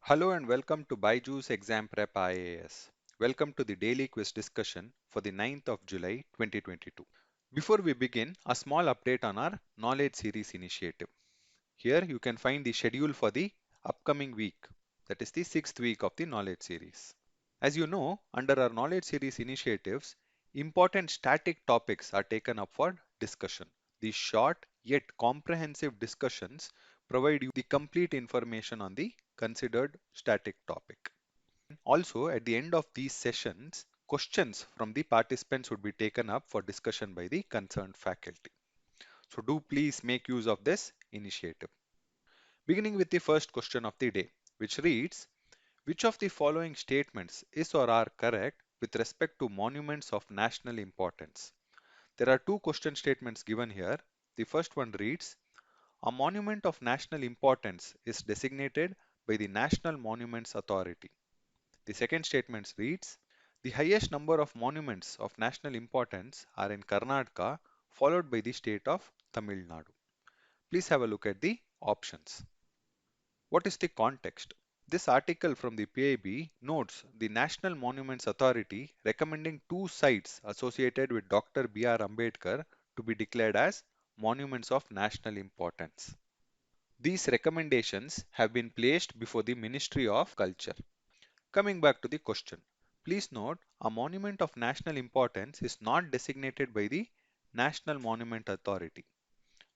Hello and welcome to BYJU'S Exam Prep IAS. Welcome to the daily quiz discussion for the 9th of July 2022. Before we begin, a small update on our Knowledge Series initiative. Here you can find the schedule for the upcoming week, that is the 6th week of the Knowledge Series. As you know, under our Knowledge Series initiatives, important static topics are taken up for discussion. These short yet comprehensive discussions provide you the complete information on the considered static topic. Also, at the end of these sessions, questions from the participants would be taken up for discussion by the concerned faculty. So do please make use of this initiative. Beginning with the first question of the day, which reads, which of the following statements is or are correct with respect to monuments of national importance? There are two question statements given here. The first one reads, a monument of national importance is designated by the National Monuments Authority. The second statement reads, the highest number of monuments of national importance are in Karnataka, followed by the state of Tamil Nadu. Please have a look at the options. What is the context? This article from the PIB notes the National Monuments Authority recommending two sites associated with Dr. B.R. Ambedkar to be declared as monuments of national importance. These recommendations have been placed before the Ministry of Culture. Coming back to the question, please note a monument of national importance is not designated by the National Monument Authority,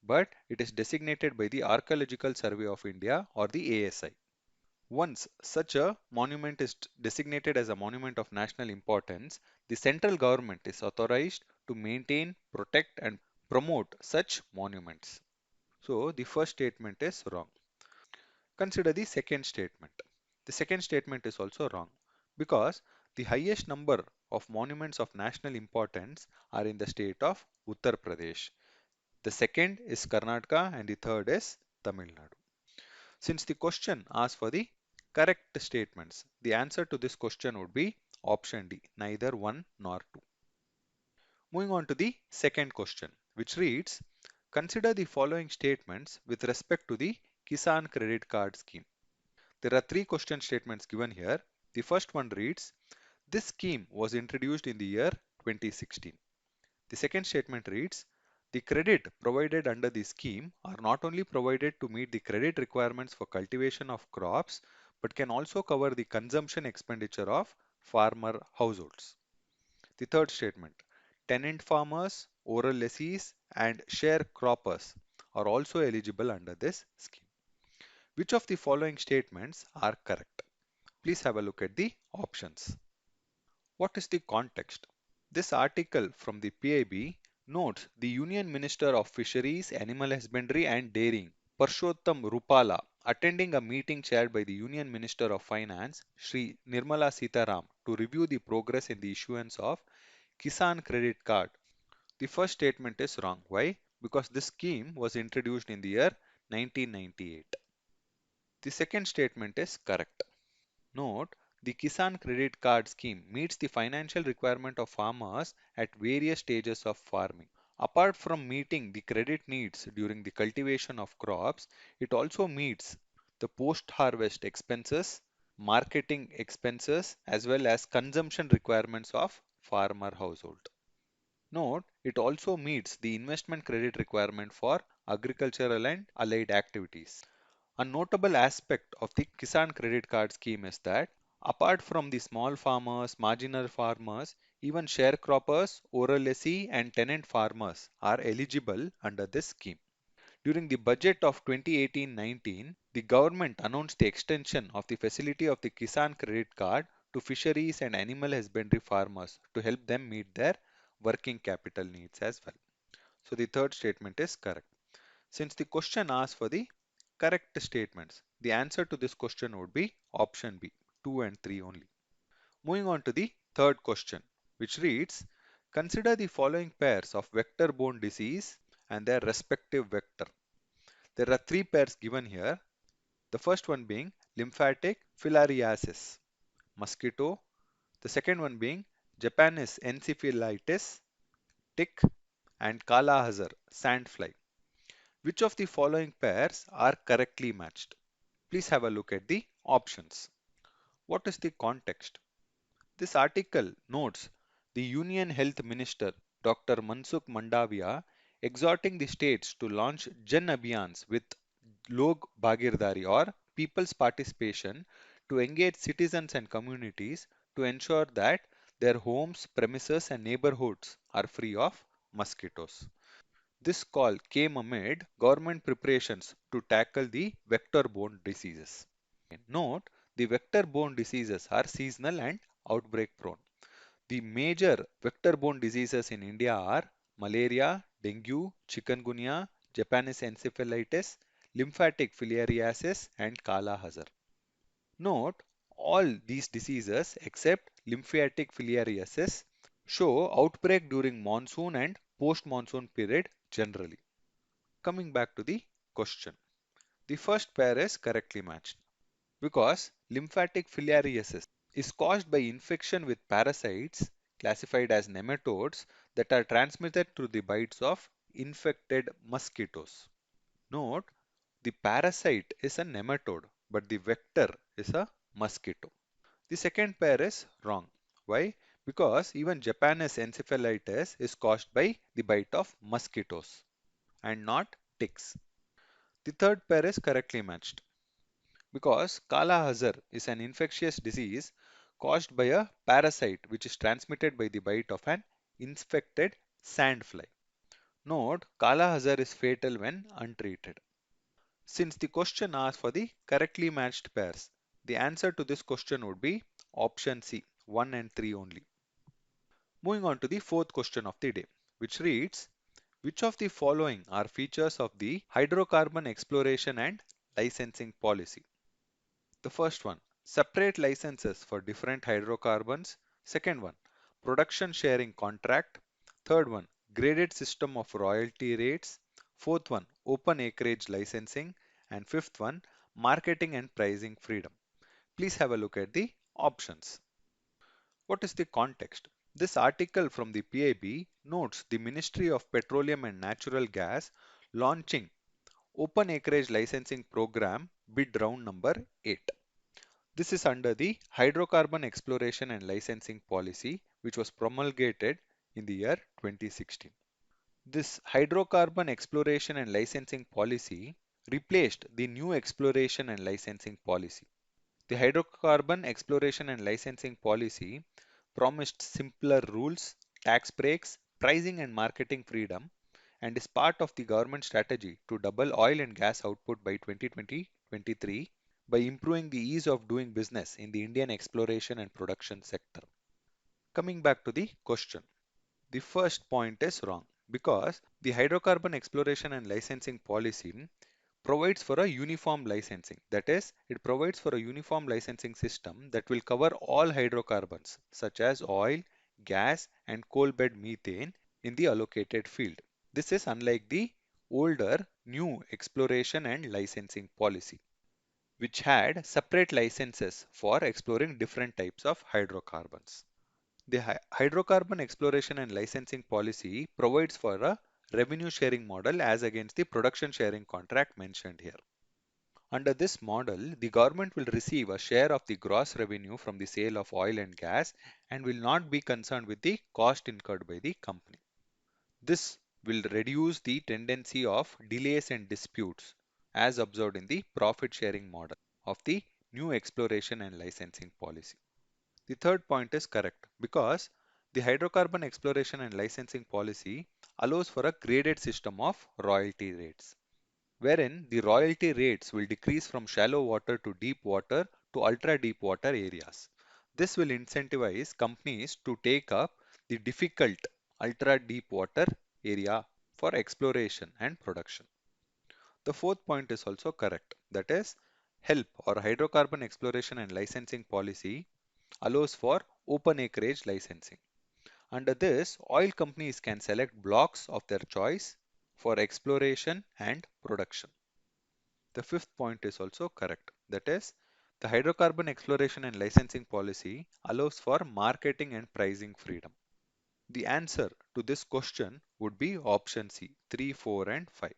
but it is designated by the Archaeological Survey of India or the ASI. Once such a monument is designated as a monument of national importance, the central government is authorized to maintain, protect, and promote such monuments. So the first statement is wrong. Consider the second statement. The second statement is also wrong because the highest number of monuments of national importance are in the state of Uttar Pradesh. The second is Karnataka and the third is Tamil Nadu. Since the question asks for the correct statements, the answer to this question would be option D, neither 1 nor 2. Moving on to the second question, which reads, consider the following statements with respect to the Kisan credit card scheme. There are three question statements given here. The first one reads, this scheme was introduced in the year 2016. The second statement reads, the credit provided under the scheme are not only provided to meet the credit requirements for cultivation of crops, but can also cover the consumption expenditure of farmer households. The third statement, tenant farmers, oral lessees, and sharecroppers are also eligible under this scheme. Which of the following statements are correct? Please have a look at the options. What is the context? This article from the PIB notes the Union Minister of Fisheries, Animal Husbandry and Dairying, Parshottam Rupala, attending a meeting chaired by the Union Minister of Finance, Sri Nirmala Sitaram, to review the progress in the issuance of Kisan credit card. The first statement is wrong. Why? Because this scheme was introduced in the year 1998. The second statement is correct. Note, the Kisan credit card scheme meets the financial requirement of farmers at various stages of farming. Apart from meeting the credit needs during the cultivation of crops, it also meets the post-harvest expenses, marketing expenses, as well as consumption requirements of farmer household. Note, it also meets the investment credit requirement for agricultural and allied activities. A notable aspect of the Kisan credit card scheme is that apart from the small farmers, marginal farmers, even sharecroppers, oral lessee and tenant farmers are eligible under this scheme. During the budget of 2018-19, the government announced the extension of the facility of the Kisan credit card to fisheries and animal husbandry farmers to help them meet their working capital needs as well. So the third statement is correct. Since the question asks for the correct statements, the answer to this question would be option B, 2 and 3 only. Moving on to the third question, which reads, consider the following pairs of vector-borne disease and their respective vector. There are three pairs given here. The first one being lymphatic filariasis, mosquito. The second one being Japanese encephalitis, tick, and Kala Hazar, sandfly. Which of the following pairs are correctly matched? Please have a look at the options. What is the context? This article notes the Union Health Minister Dr. Mansukh Mandavia exhorting the states to launch Jan Abhiyans with Log Bhagirdari or people's participation to engage citizens and communities to ensure that their homes, premises, and neighborhoods are free of mosquitoes. This call came amid government preparations to tackle the vector-borne diseases. Note, the vector-borne diseases are seasonal and outbreak prone. The major vector-borne diseases in India are malaria, dengue, chikungunya, Japanese encephalitis, lymphatic filariasis, and Kala Hazar. Note, all these diseases except lymphatic filariasis show outbreak during monsoon and post-monsoon period generally. Coming back to the question. The first pair is correctly matched because lymphatic filariasis is caused by infection with parasites classified as nematodes that are transmitted through the bites of infected mosquitoes. Note, the parasite is a nematode, but the vector is a mosquito. The second pair is wrong. Why? Because even Japanese encephalitis is caused by the bite of mosquitoes and not ticks. The third pair is correctly matched because Kala Hazar is an infectious disease caused by a parasite which is transmitted by the bite of an infected sandfly. Note, Kala Hazar is fatal when untreated. Since the question asks for the correctly matched pairs, the answer to this question would be option C, 1 and 3 only. Moving on to the fourth question of the day, which reads, which of the following are features of the hydrocarbon exploration and licensing policy? The first one, separate licenses for different hydrocarbons. Second one, production sharing contract. Third one, graded system of royalty rates. Fourth one, open acreage licensing. And fifth one, marketing and pricing freedom. Please have a look at the options. What is the context? This article from the PIB notes the Ministry of Petroleum and Natural Gas launching open acreage licensing program bid round number 8. This is under the Hydrocarbon Exploration and Licensing Policy, which was promulgated in the year 2016. This Hydrocarbon Exploration and Licensing Policy replaced the new Exploration and Licensing Policy. The Hydrocarbon Exploration and Licensing Policy promised simpler rules, tax breaks, pricing and marketing freedom, and is part of the government strategy to double oil and gas output by 2023 by improving the ease of doing business in the Indian exploration and production sector. Coming back to the question, the first point is wrong because the hydrocarbon exploration and licensing policy provides for a uniform licensing. That is, it provides for a uniform licensing system that will cover all hydrocarbons such as oil, gas, and coal bed methane in the allocated field. This is unlike the older new exploration and licensing policy, which had separate licenses for exploring different types of hydrocarbons. The hydrocarbon exploration and licensing policy provides for a revenue sharing model as against the production sharing contract mentioned here. Under this model, the government will receive a share of the gross revenue from the sale of oil and gas and will not be concerned with the cost incurred by the company. This will reduce the tendency of delays and disputes as observed in the profit sharing model of the new exploration and licensing policy. The third point is correct because the hydrocarbon exploration and licensing policy allows for a graded system of royalty rates, wherein the royalty rates will decrease from shallow water to deep water to ultra deep water areas. This will incentivize companies to take up the difficult ultra deep water area for exploration and production. The fourth point is also correct. That is, HELP or Hydrocarbon Exploration and Licensing Policy allows for open acreage licensing. Under this, oil companies can select blocks of their choice for exploration and production. The fifth point is also correct. That is, the hydrocarbon exploration and licensing policy allows for marketing and pricing freedom. The answer to this question would be option C, 3, 4 and 5.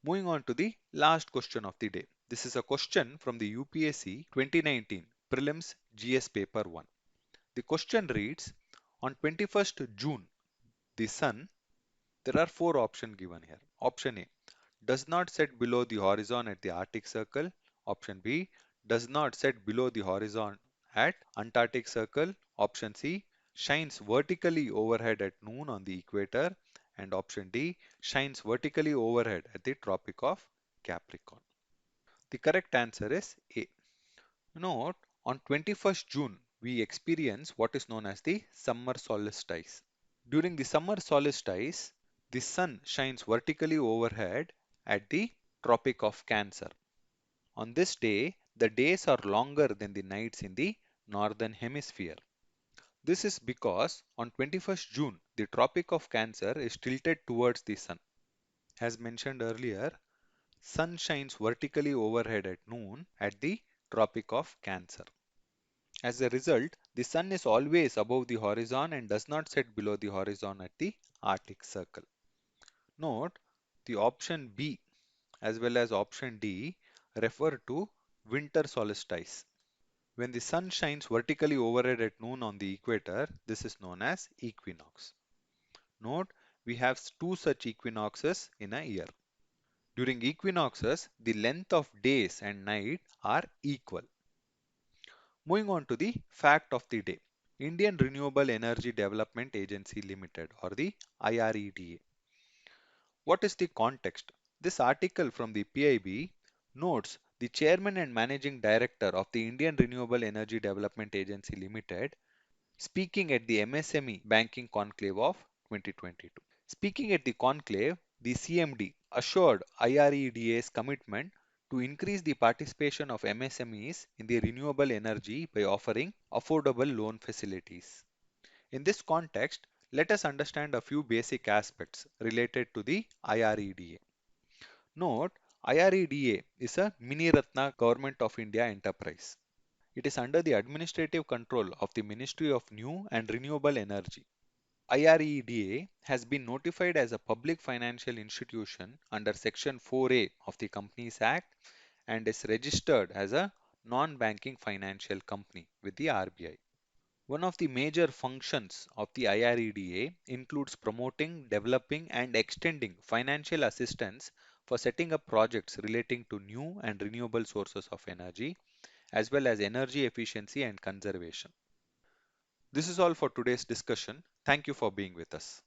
Moving on to the last question of the day, This is a question from the UPSC 2019 Prelims GS Paper 1. The question reads, on 21st June, the sun, there are four options given here. Option A, does not set below the horizon at the Arctic Circle. Option B, does not set below the horizon at Antarctic Circle. Option C, shines vertically overhead at noon on the equator. And option D, shines vertically overhead at the Tropic of Capricorn. The correct answer is A. Note, on 21st June, we experience what is known as the summer solstice. During the summer solstice, the sun shines vertically overhead at the Tropic of Cancer. On this day, the days are longer than the nights in the northern hemisphere. This is because on 21st June, the Tropic of Cancer is tilted towards the sun. As mentioned earlier, sun shines vertically overhead at noon at the Tropic of Cancer. As a result, the sun is always above the horizon and does not set below the horizon at the Arctic Circle. Note, the option B as well as option D refer to winter solstice. When the sun shines vertically overhead at noon on the equator, this is known as equinox. Note, we have two such equinoxes in a year. During equinoxes, the length of days and night are equal. Moving on to the fact of the day. Indian Renewable Energy Development Agency Limited, or the IREDA. What is the context? This article from the PIB notes the chairman and managing director of the Indian Renewable Energy Development Agency Limited speaking at the MSME Banking Conclave of 2022. Speaking at the conclave, the CMD assured IREDA's commitment to increase the participation of MSMEs in the renewable energy by offering affordable loan facilities. In this context, let us understand a few basic aspects related to the IREDA. Note, IREDA is a Mini Ratna Government of India enterprise. It is under the administrative control of the Ministry of New and Renewable Energy. IREDA has been notified as a public financial institution under Section 4A of the Companies Act and is registered as a non-banking financial company with the RBI. One of the major functions of the IREDA includes promoting, developing, and extending financial assistance for setting up projects relating to new and renewable sources of energy, as well as energy efficiency and conservation. This is all for today's discussion. Thank you for being with us.